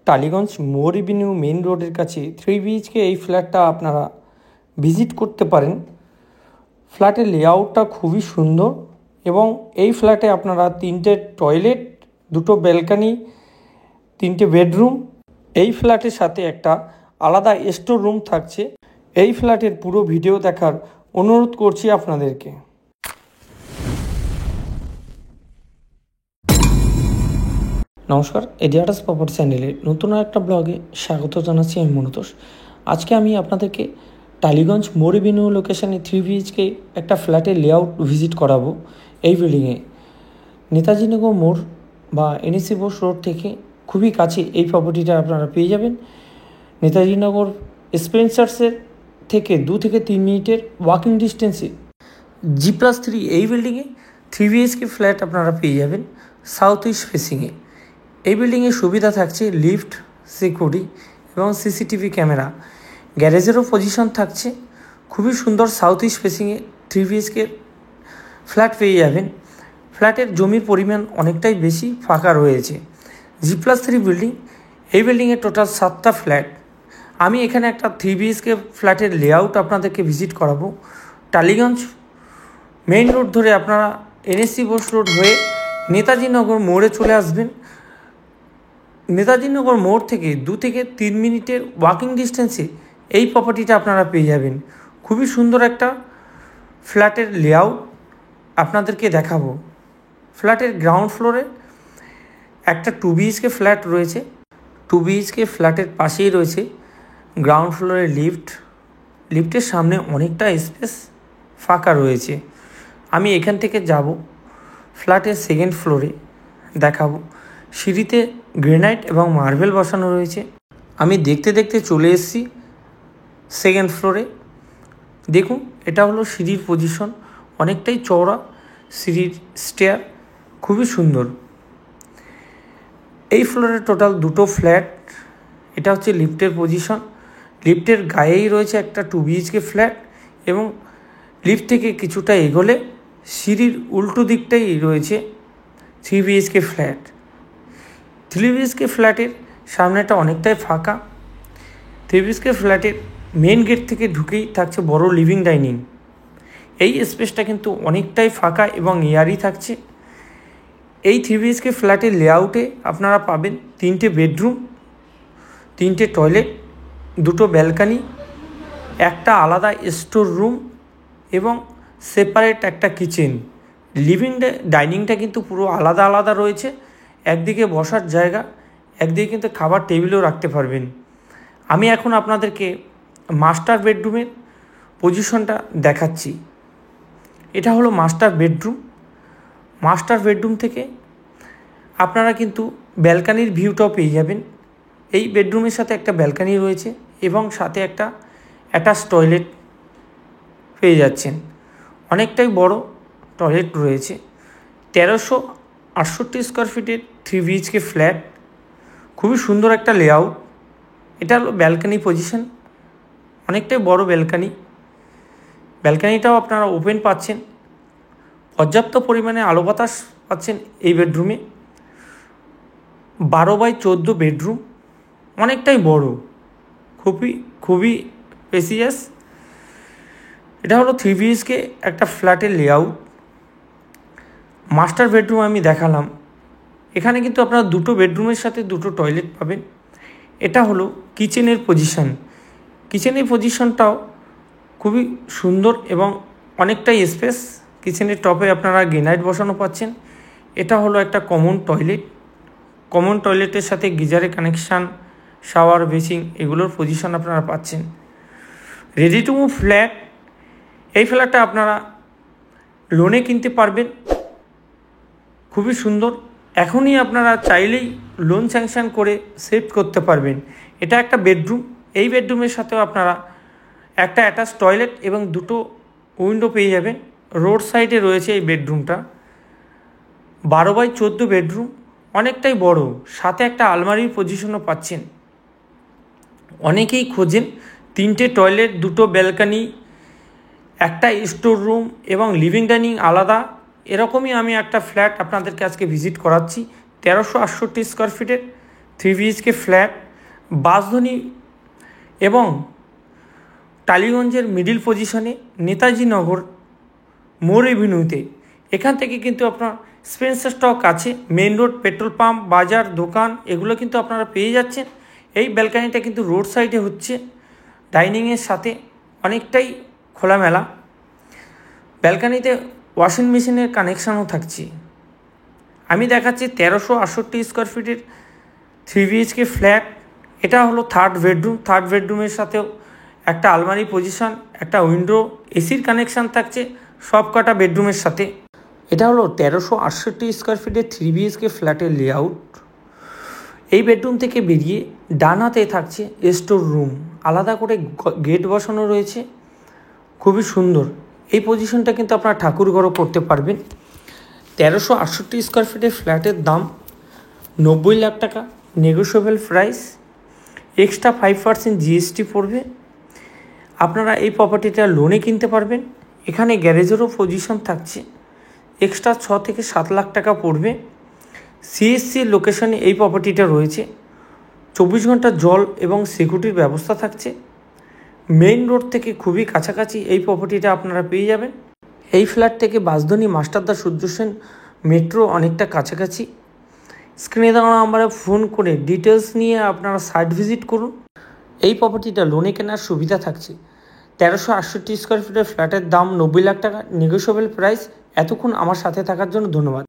টালিগঞ্জ মোর Avenue main রোডের কাছে 3 BHK এই ফ্ল্যাটটা আপনারা ভিজিট করতে পারেন। ফ্ল্যাটের লেআউটটা খুবই সুন্দর এবং এই ফ্ল্যাটে আপনারা 3টে টয়লেট, 2টো ব্যালকনি, 3টে বেডরুম, এই ফ্ল্যাটের সাথে একটা আলাদা স্টোর রুম থাকছে। এই ফ্ল্যাটের পুরো ভিডিও দেখার অনুরোধ করছি আপনাদেরকে। নমস্কার, এডিয়াটাস প্রপার্টি চ্যানেলে নতুন একটা ব্লগে স্বাগত জানাচ্ছি আমি মনোতোষ। আজকে আমি আপনাদেরকে টালিগঞ্জ মোর এভিনিউ লোকেশানে 3 BHK একটা ফ্ল্যাটের লেআউট ভিজিট করাবো। এই বিল্ডিংয়ে নেতাজিনগর মোড় বা NSC বোস রোড থেকে খুবই কাছে এই প্রপার্টিটা আপনারা পেয়ে যাবেন। নেতাজিনগর স্পেন্সার্সের থেকে 2 থেকে 3 মিনিটের ওয়াকিং ডিস্টেন্সে G+3 এই বিল্ডিংয়ে 3 BHK ফ্ল্যাট আপনারা পেয়ে যাবেন সাউথ ইস্ট ফেসিংয়ে। এই বিল্ডিংয়ের সুবিধা থাকছে লিফট, সিকিউরিটি এবং CCTV ক্যামেরা। গ্যারেজেরও পজিশন থাকছে। খুবই সুন্দর সাউথ ইস্ট ফেসিংয়ে 3 BHK ফ্ল্যাট পেয়ে যাবেন। ফ্ল্যাটের জমির পরিমাণ অনেকটাই বেশি, ফাঁকা রয়েছে। G+3 বিল্ডিং, এই বিল্ডিংয়ে টোটাল 7টা ফ্ল্যাট। আমি এখানে একটা 3 BHK ফ্ল্যাটের লেআউট আপনাদেরকে ভিজিট করাবো। টালিগঞ্জ মেইন রোড ধরে আপনারা NSC বোস রোড হয়ে নেতাজিনগর মোড়ে চলে আসবেন। নেতাজিনগর মোড় থেকে 2 থেকে 3 মিনিটের ওয়াকিং ডিস্টেন্সে এই প্রপার্টিটা আপনারা পেয়ে যাবেন। খুবই সুন্দর একটা ফ্ল্যাটের লেআউট আপনাদেরকে দেখাবো। ফ্ল্যাটের গ্রাউন্ড ফ্লোরে একটা 2 BHK ফ্ল্যাট রয়েছে। 2 BHK ফ্ল্যাটের পাশেই রয়েছে গ্রাউন্ড ফ্লোরে লিফট। লিফটের সামনে অনেকটা স্পেস ফাঁকা রয়েছে। আমি এখান থেকে যাব ফ্ল্যাটের সেকেন্ড ফ্লোরে, দেখাবো। সিঁড়িতে গ্রেনাইট এবং মার্বেল বসানো রয়েছে। আমি দেখতে দেখতে চলে এসেছি সেকেন্ড ফ্লোরে। দেখুন, এটা হলো সিঁড়ির পজিশন, অনেকটাই চওড়া সিঁড়ির স্টেয়ার, খুবই সুন্দর। এই ফ্লোরে টোটাল 2টো ফ্ল্যাট। এটা হচ্ছে লিফটের পজিশন। লিফটের গায়েই রয়েছে একটা 2 BHK ফ্ল্যাট এবং লিফট থেকে কিছুটা এগোলে সিঁড়ির উল্টো দিকটাই রয়েছে 3 BHK ফ্ল্যাট। 3 BHK ফ্ল্যাটের সামনেটা অনেকটাই ফাঁকা। 3 BHK ফ্ল্যাটের মেন গেট থেকে ঢুকেই থাকছে বড় লিভিং ডাইনিং। এই স্পেসটা কিন্তু অনেকটাই ফাঁকা এবং এয়ারি থাকছে। এই 3 BHK ফ্ল্যাটের লেআউটে আপনারা পাবেন 3টে বেডরুম, 3টে টয়লেট, 2টো ব্যালকনি, একটা আলাদা স্টোর রুম এবং সেপারেট একটা কিচেন। লিভিং ডাইনিংটা কিন্তু পুরো আলাদা আলাদা রয়েছে। একদিকে বসার জায়গা, একদিকে কিন্তু খাবার টেবিলও রাখতে পারবেন। আমি এখন আপনাদেরকে মাস্টার বেডরুমের পজিশনটা দেখাচ্ছি। এটা হলো মাস্টার বেডরুম। মাস্টার বেডরুম থেকে আপনারা কিন্তু ব্যালকানির ভিউটাও পেয়ে যাবেন। এই বেডরুমের সাথে একটা ব্যালকানি রয়েছে এবং সাথে একটা অ্যাটাচ টয়লেট পেয়ে যাচ্ছেন। অনেকটাই বড় টয়লেট রয়েছে। 1368 স্কোয়ার ফিটের 3 BHK ফ্ল্যাট, খুবই সুন্দর একটা লেআউট। এটা হলো ব্যালকানি পজিশন, অনেকটাই বড় ব্যালকানি। ব্যালকানিটাও আপনারা ওপেন পাচ্ছেন। পর্যাপ্ত পরিমাণে আলো বাতাস পাচ্ছেন এই বেডরুমে। 12x14 বেডরুম, অনেকটাই বড়, খুবই স্পেসিয়াস। এটা হলো 3 BHK একটা ফ্ল্যাটের লেআউট। মাস্টার বেডরুম আমি দেখালাম। এখানে কিন্তু আপনারা 2টো বেডরুমের সাথে 2টো টয়লেট পাবেন। এটা হলো কিচেনের পজিশন। কিচেনের পজিশনটাও খুবই সুন্দর এবং অনেকটাই স্পেস। কিচেনের টপে আপনারা গ্রেনাইট বসানো পাচ্ছেন। এটা হলো একটা কমন টয়লেট। কমন টয়লেটের সাথে গিজারের কানেকশান, শাওয়ার, বেসিং এগুলোর পজিশন আপনারা পাচ্ছেন। Ready to move flat. এই ফ্ল্যাটটা আপনারা লোনে কিনতে পারবেন। খুবই সুন্দর। এখনই আপনারা চাইলেই লোন স্যাংশন করে সেভ করতে পারবেন। এটা একটা বেডরুম। এই বেডরুমের সাথেও আপনারা একটা অ্যাটাচ টয়লেট এবং 2টো উইন্ডো পেয়ে যাবেন। রোড সাইডে রয়েছে এই বেডরুমটা। 12x14 বেডরুম, অনেকটাই বড়, সাথে একটা আলমারির পজিশনও পাচ্ছেন। অনেকেই খোঁজেন 3টে টয়লেট, 2টো ব্যালকানি, একটা স্টোর রুম এবং লিভিং ডাইনিং আলাদা। এরকমই আমি একটা ফ্ল্যাট আপনাদেরকে আজকে ভিজিট করাচ্ছি। 1368 স্কোয়ার ফিটের 3 BHK ফ্ল্যাট বাঁশধনী এবং টালিগঞ্জের মিডিল পজিশনে নেতাজি নগর মোর এভিনিউতে। এখান থেকে কিন্তু আপনার স্পেন্সার স্টক আছে, মেন রোড, পেট্রোল পাম্প, বাজার, দোকান এগুলো কিন্তু আপনারা পেয়ে যাচ্ছেন। এই ব্যালকানিটা কিন্তু রোড সাইডে হচ্ছে, ডাইনিংয়ের সাথে অনেকটাই খোলামেলা। ব্যালকানিতে ওয়াশিং মেশিনের কানেকশানও থাকছে। আমি দেখাচ্ছি 1368 স্কোয়ার ফিটের 3 BHK ফ্ল্যাট। এটা হলো থার্ড বেডরুমের সাথেও একটা আলমারি পজিশন, একটা উইন্ডো, এসির কানেকশান থাকছে সব কটা বেডরুমের সাথে। এটা হলো 1368 স্কোয়ার ফিটের 3 BHK ফ্ল্যাটের লেআউট। এই বেডরুম থেকে বেরিয়ে ডান হাতে থাকছে স্টোর রুম, আলাদা করে গেট বসানো রয়েছে, খুবই সুন্দর। এই পজিশনটা কিন্তু আপনারা ঠাকুরঘরও করতে পারবেন। 1368 স্কোয়ার ফিটের ফ্ল্যাটের দাম 90 লাখ টাকা, নেগোশিয়েবল প্রাইস, এক্সট্রা 5% GST পড়বে। আপনারা এই প্রপার্টিটা লোনে কিনতে পারবেন। এখানে গ্যারেজেরও পজিশন থাকছে, এক্সট্রা 6 থেকে 7 লাখ টাকা পড়বে। CSC লোকেশনে এই প্রপার্টিটা রয়েছে, 24 ঘন্টা জল এবং সিকিউরিটির ব্যবস্থা থাকছে। মেইন রোড থেকে খুবই কাছাকাছি এই প্রপার্টিটা আপনারা পেয়ে যাবেন। এই ফ্ল্যাট থেকে বাঁশধনী, মাস্টারদা, সূর্য সেন মেট্রো অনেকটা কাছাকাছি। স্ক্রিনে দেওয়া নাম্বারে ফোন করে ডিটেলস নিয়ে আপনারা সাইট ভিজিট করুন। এই প্রপার্টিটা লোনে কেনার সুবিধা থাকছে। 1368 স্কোয়ার ফিটের ফ্ল্যাটের দাম 90 লাখ টাকা, নেগোশিয়েবল প্রাইস। এতক্ষণ আমার সাথে থাকার জন্য ধন্যবাদ।